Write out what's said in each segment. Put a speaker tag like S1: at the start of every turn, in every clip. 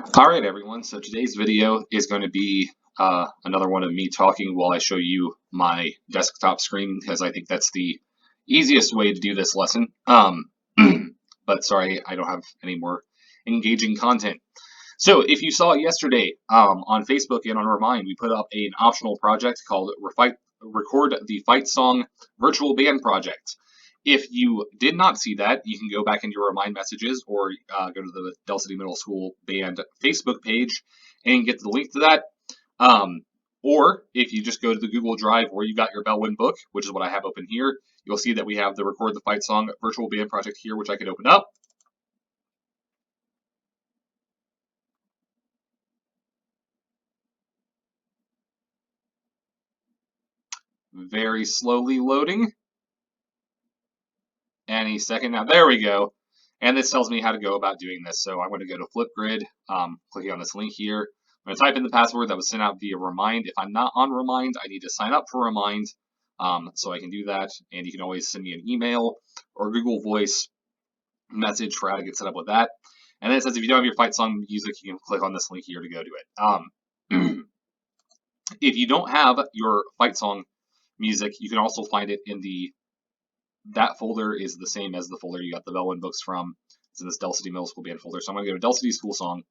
S1: All right, everyone. So today's video is going to be another one of me talking while I show you my desktop screen because I think that's the easiest way to do this lesson. But sorry, I don't have any more engaging content. So if you saw it yesterday on Facebook and on Remind, we put up an optional project called Record the Fight Song Virtual Band Project. If you did not see that, you can go back into your Remind messages or go to the Del City Middle School Band Facebook page and get the link to that. Or if you just go to the Google Drive where you got your Bellwind book, which is what I have open here, you'll see that we have the Record the Fight Song Virtual Band Project here, which I can open up. Very slowly loading. Any second now. There we go. And this tells me how to go about doing this. So I'm going to go to Flipgrid, clicking on this link here. I'm going to type in the password that was sent out via Remind. If I'm not on Remind, I need to sign up for Remind. So I can do that. And you can always send me an email or Google Voice message for how to get set up with that. And then it says if you don't have your fight song music, you can click on this link here to go do it. If you don't have your fight song music, you can also find it in that folder is the same as the folder you got the Bellwind books from. It's in this Del City Middle School Band folder. So I'm going to go to Del City School Song,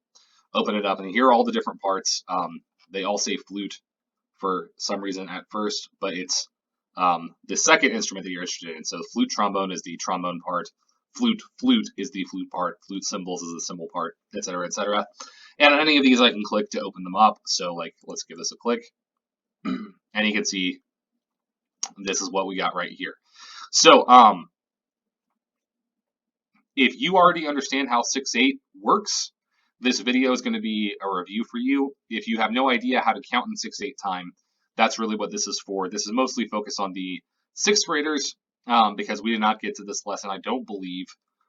S1: open it up, and here are all the different parts. They all say flute for some reason at first, but it's the second instrument that you're interested in. So flute trombone is the trombone part. Flute is the flute part. Flute cymbals is the cymbal part, etc., etc. And any of these I can click to open them up. So like, let's give this a click. And you can see this is what we got right here. So if you already understand how 6/8 works, this video is going to be a review for you. If you have no idea how to count in 6/8 time, that's really what this is for. This is mostly focused on the 6th graders because we did not get to this lesson, I don't believe,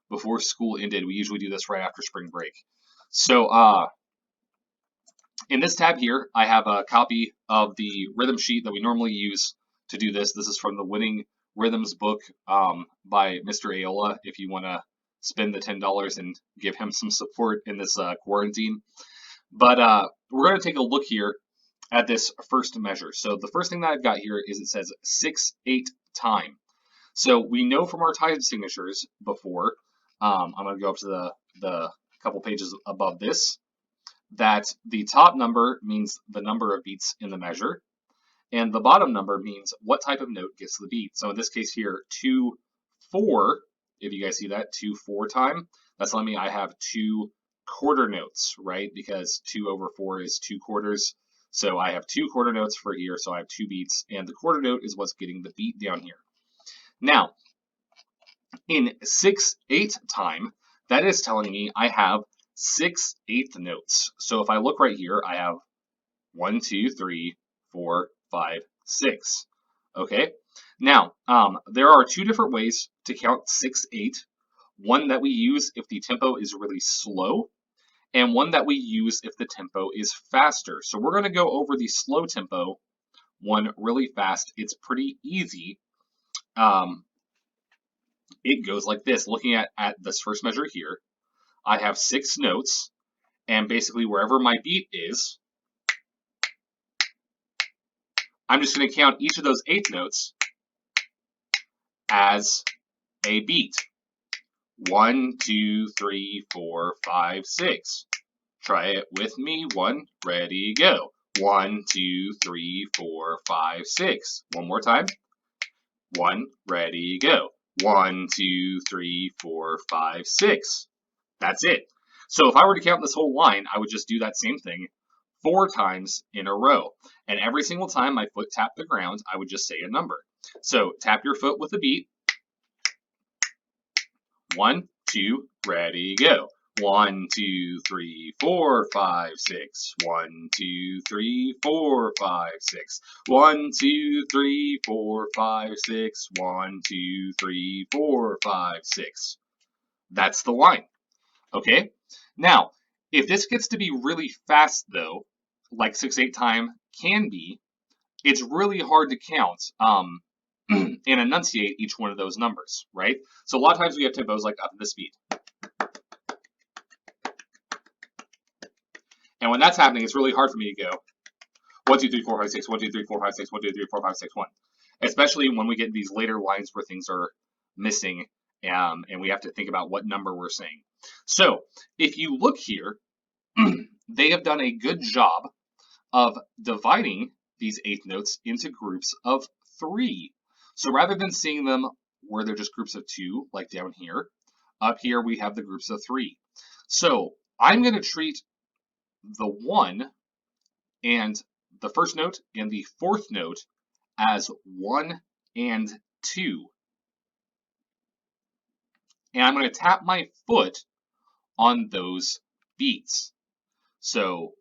S1: before school ended. We usually do this right after spring break. So in this tab here, I have a copy of the rhythm sheet that we normally use to do this. This is from the Winning Rhythms book by Mr. Aola, if you want to spend the $10 and give him some support in this quarantine. But we're going to take a look here at this first measure. So the first thing that I've got here is it says 6/8 time. So we know from our time signatures before, I'm going to go up to the couple pages above this, that the top number means the number of beats in the measure, and the bottom number means what type of note gets the beat. So in this case here, 2/4, if you guys see that, 2/4 time, that's telling me I have 2 quarter notes, right? Because 2/4 is 2 quarters. So I have 2 quarter notes for here, so I have 2 beats, and the quarter note is what's getting the beat down here. Now, in 6/8 time, that is telling me I have 6/8 notes. So if I look right here, I have 1, 2, 3, 4, 5, 6. Okay. Now, there are 2 different ways to count 6/8. One that we use if the tempo is really slow, and one that we use if the tempo is faster. So we're going to go over the slow tempo one really fast. It's pretty easy. It goes like this. Looking at this first measure here, I have 6 notes, and basically wherever my beat is, I'm just going to count each of those 8 notes as a beat. 1, 2, 3, 4, 5, 6. Try it with me. 1, ready, go. 1, 2, 3, 4, 5, 6. One more time. 1, ready, go. 1, 2, 3, 4, 5, 6. That's it. So if I were to count this whole line, I would just do that same thing 4 times in a row. And every single time my foot tapped the ground, I would just say a number. So tap your foot with a beat. 1, 2, ready, go. 1, 2, 3, 4, 5, 6. 1, 2, 3, 4, 5, 6. 1, 2, 3, 4, 5, 6. 1, 2, 3, 4, 5, 6. That's the line. Okay? Now, if this gets to be really fast, though, like 6/8 time can be, it's really hard to count and enunciate each one of those numbers, right? So a lot of times we have tempos like up to the speed. And when that's happening, it's really hard for me to go 1, 2, 3, 4, 5, 6, 1, 2, 3, 4, 5, 6, 1, 2, 3, 4, 5, 6, 1. Especially when we get these later lines where things are missing, and we have to think about what number we're saying. So if you look here, they have done a good job of dividing these eighth notes into groups of 3. So rather than seeing them where they're just groups of 2, like down here, up here we have the groups of 3. So I'm going to treat the 1 and the first note and the fourth note as 1 and 2. And I'm going to tap my foot on those beats. So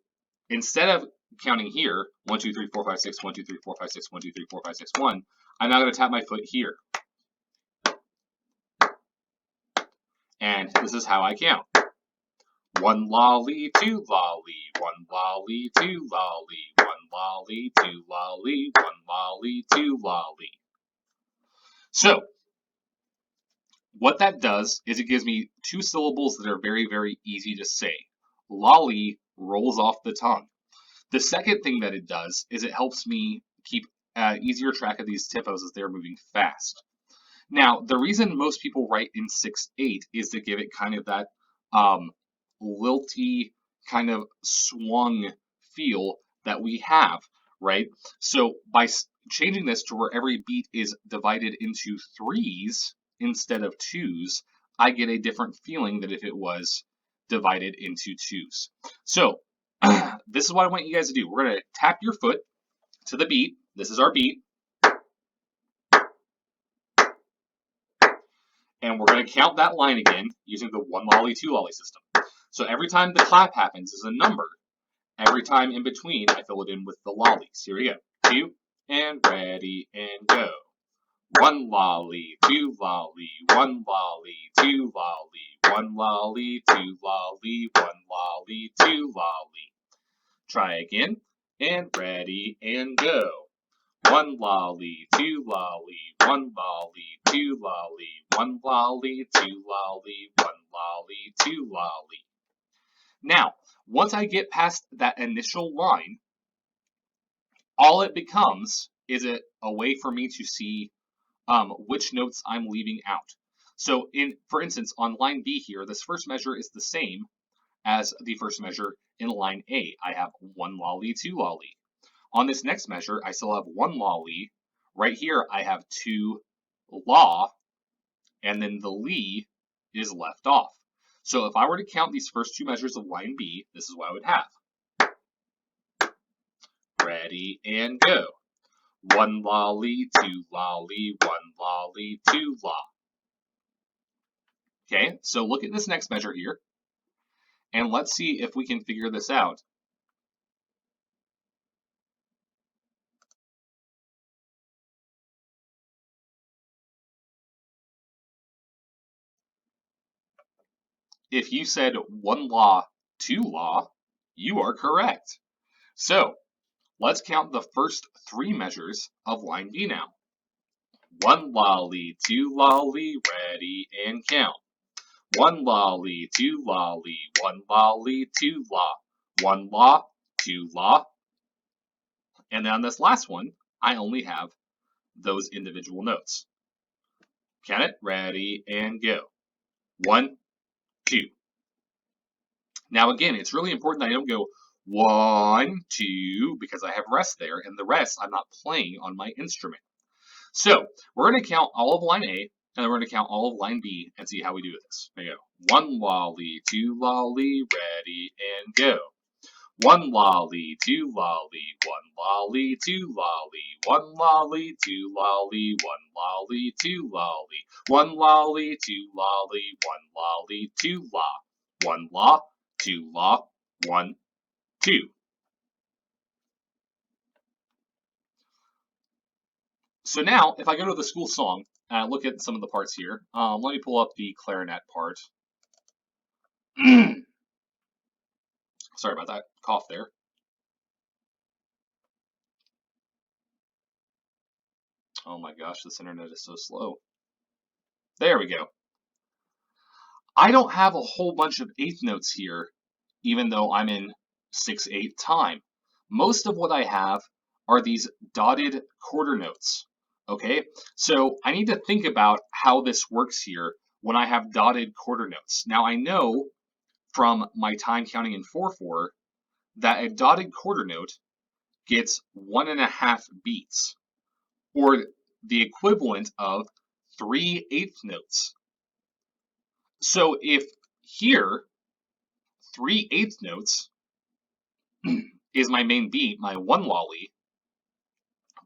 S1: instead of counting here, 1, 2, 3, 4, 5, 6, 1, 2, 3, 4, 5, 6, 1, 2, 3, 4, 5, 6, 1, I'm now going to tap my foot here. And this is how I count. 1 lolly, 2 lolly, 1 lolly, 2 lolly, 1 lolly, 2 lolly, 1 lolly, 2 lolly. So what that does is it gives me 2 syllables that are very, very easy to say. Lolly rolls off the tongue. The second thing that it does is it helps me keep easier track of these typos as they're moving fast. Now, the reason most people write in 6/8 is to give it kind of that lilty, kind of swung feel that we have, right? So by changing this to where every beat is divided into 3s instead of 2s, I get a different feeling than if it was divided into 2s. So this is what I want you guys to do. We're going to tap your foot to the beat. This is our beat. And we're going to count that line again using the 1 lolly, 2 lolly system. So every time the clap happens is a number. Every time in between, I fill it in with the lollies. Here we go. 2, and ready, and go. 1 lolly, 2 lolly, 1 lolly, 2 lolly, 1 lolly, 2 lolly, 1 lolly, 2 lolly. Try again, and ready, and go. 1 lolly, 2 lolly, 1 lolly, 2 lolly, 1 lolly, 2 lolly, 1 lolly, 2 lolly. Now, once I get past that initial line, all it becomes is a way for me to see which notes I'm leaving out. So for instance, on line B here, this first measure is the same as the first measure in line A. I have 1 lolly, 2 lolly. On this next measure, I still have 1 lolly. Right here, I have 2 law, and then the lee is left off. So if I were to count these first 2 measures of line B, this is what I would have. Ready, and go. 1 lolly, 2 lolly, 1 lolly, 2 law. Okay, so look at this next measure here, and let's see if we can figure this out. If you said 1 law, 2 law, you are correct. So let's count the first 3 measures of line B now. 1 lolly, 2 lolly, ready, and count. 1 lolly, 2 lolly, 1 lolly, 2 law. 1 law, 2 law. And then on this last one, I only have those individual notes. Count it, ready, and go. 1, 2. Now again, it's really important that I don't go 1, 2, because I have rest there, and the rest I'm not playing on my instrument. So we're going to count all of line A, and then we're going to count all of line B and see how we do this. There you go. 1 lolly, 2 lolly, ready, and go. 1 lolly, 2 lolly, 1 lolly, 2 lolly, 1 lolly, 2 lolly, 1 lolly, 2 lolly, 1 lolly, 2 lolly, 1 lolly, 2 law. 1 law, 2 law, 1, 2. So now, if I go to the school song and look at some of the parts here, let me pull up the clarinet part. Sorry about that cough there. Oh my gosh, this internet is so slow. There we go. I don't have a whole bunch of eighth notes here, even though I'm in 6/8 time. Most of what I have are these dotted quarter notes. Okay, so I need to think about how this works here when I have dotted quarter notes. Now I know from my time counting in 4/4 that a dotted quarter note gets 1.5 beats, or the equivalent of 3/8 notes. So if here 3/8 notes is my main beat, my one lolly,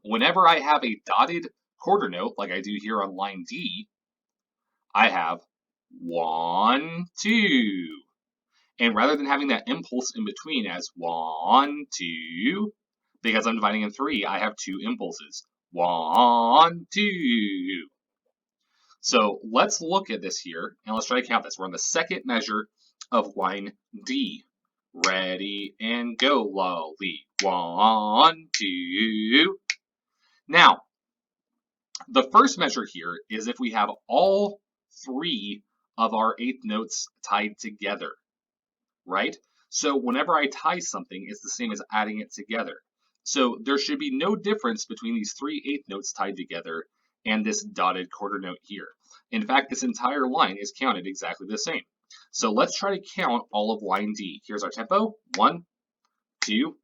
S1: whenever I have a dotted quarter note, like I do here on line D, I have 1, 2. And rather than having that impulse in between as 1, 2, because I'm dividing in 3, I have 2 impulses. 1, 2. So let's look at this here, and let's try to count this. We're on the second measure of line D. Ready and go, lolly. 1, 2. Now, the first measure here is if we have all 3 of our eighth notes tied together, right? So whenever I tie something, it's the same as adding it together. So there should be no difference between these 3/8 notes tied together and this dotted quarter note here. In fact, this entire line is counted exactly the same. So let's try to count all of line D. Here's our tempo. 1, 2,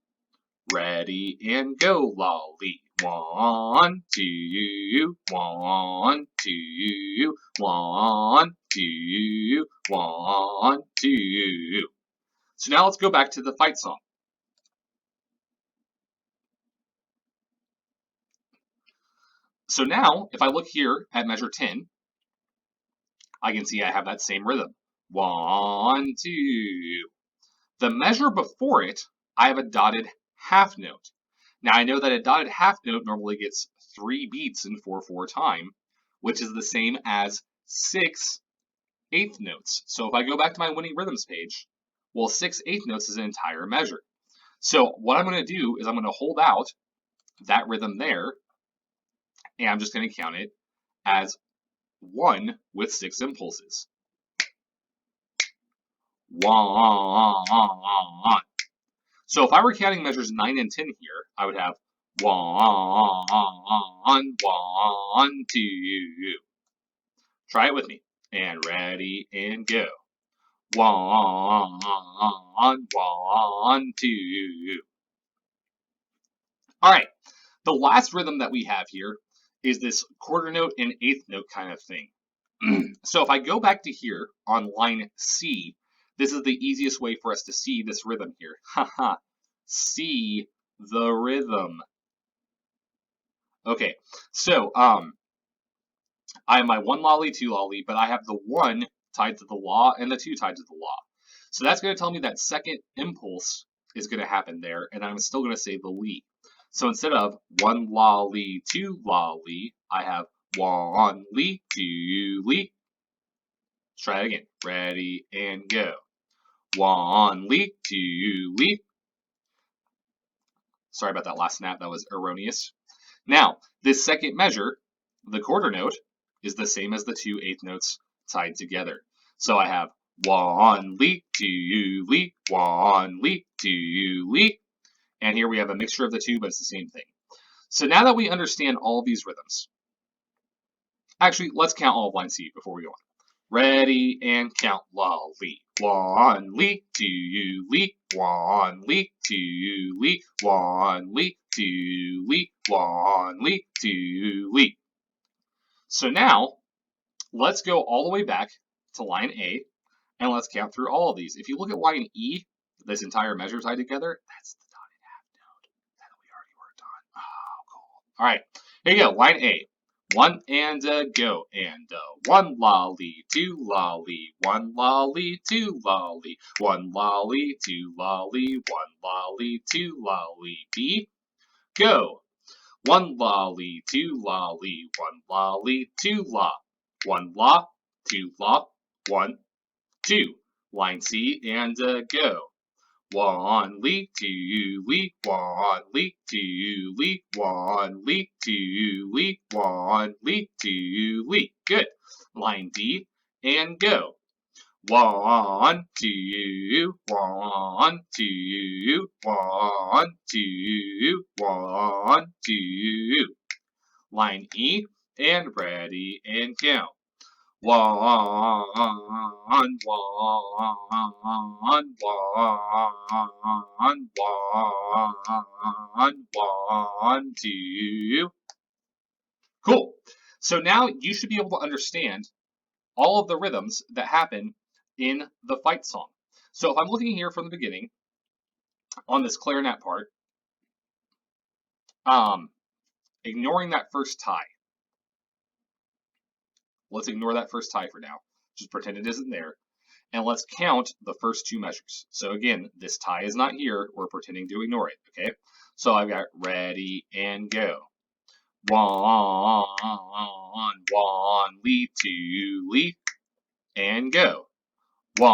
S1: ready and go, lolly. 1, 2, 1, 2, 1, 2, 1, 2. So now let's go back to the fight song. So now, if I look here at measure 10, I can see I have that same rhythm. 1, 2. The measure before it, I have a dotted half note. Now I know that a dotted half note normally gets 3 beats in 4/4 time, which is the same as 6/8 notes. So if I go back to my winning rhythms page, well, 6/8 notes is an entire measure. So what I'm going to do is I'm going to hold out that rhythm there, and I'm just going to count it as 1 with 6 impulses. 1. So if I were counting measures 9 and 10 here, I would have 1, 1, 2. Try it with me. And ready and go. 1, 1, 2. All right. The last rhythm that we have here is this quarter note and eighth note kind of thing. So if I go back to here on line C, this is the easiest way for us to see this rhythm here. Haha, see the rhythm. Okay, so I have my 1 lolly, 2 lolly, but I have the 1 tied to the law and the 2 tied to the law. So that's going to tell me that second impulse is going to happen there, and I'm still going to say the lee. So instead of 1 lolly, 2 lolly, I have 1 lee, 2 lee. Let's try it again. Ready and go. 1 lee, 2 lee. Sorry about that last snap. That was erroneous. Now, this second measure, the quarter note, is the same as the 2 eighth notes tied together. So I have 1 lee, 2 lee, 1 lee, 2 lee. And here we have a mixture of the two, but it's the same thing. So now that we understand all of these rhythms, actually, let's count all of line C before we go on. Ready and count, lolly. 1 lee, 2 lee, 1 lee, 2 lee, 1 lee, 2 lee, 1 lee, 2 lee. So now, let's go all the way back to line A, and let's count through all of these. If you look at line E, this entire measure tied together, that's the dotted half note that we already worked on. Oh, cool. All right, here you go, line A. 1 and a go, and 1 lolly, 2 lolly, 1 lolly, 2 lolly, 1 lolly, 2 lolly, 1 lolly, 2 lolly, B, go. 1 lolly, 2 lolly, 1 lolly, 2 la, 1 la, 2 la, 1, 2. Line C and go. 1 lee, 2 lee, 1 lee, 2 lee, 1 lee, 2 lee, 1 lee, 2 lee. Good. Line D and go. 1, 2, 1, 2, 1, 2, 1, 2. Line E, and ready and go. 1, 1, 1, 2. Cool. So now you should be able to understand all of the rhythms that happen in the fight song. So if I'm looking here from the beginning on this clarinet part, ignoring that first tie. Let's ignore that first tie for now. Just pretend it isn't there. And let's count the first two measures. So again, this tie is not here. We're pretending to ignore it, okay? So I've got ready and go. 1, 1, Lee, 2, Lee, and go. 1,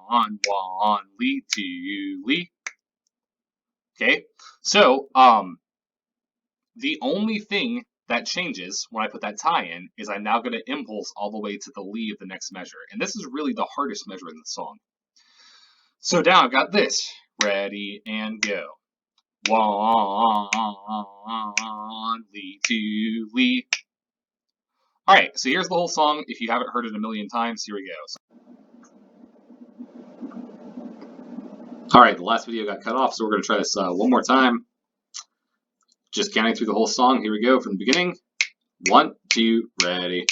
S1: 1, Lee, 2, Lee. Okay, so the only thing that changes when I put that tie in is I'm now going to impulse all the way to the Lee of the next measure. And this is really the hardest measure in the song. So now I've got this. Ready and go. 1, Lee, 2, Lee. All right, so here's the whole song. If you haven't heard it a million times, here we go. All right, the last video got cut off, so we're going to try this one more time. Just counting through the whole song. Here we go from the beginning. 1, 2, ready.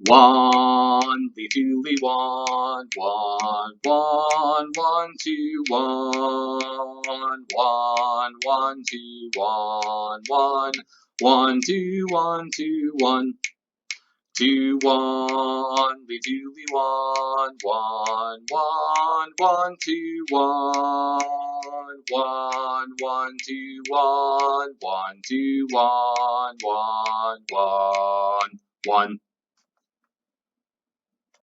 S1: 1, Lee, 2, Lee, 1, 1, 1, 1, 2, 1, 1, 1, 2, 1, 1, 1, 2, 1, 2, 1. 2, 1, Lee, 2, Lee, 1, 1, 1, 1, 2, 1, 1, 1, 2, 1, 1, 2, 1, 1, 1, 1.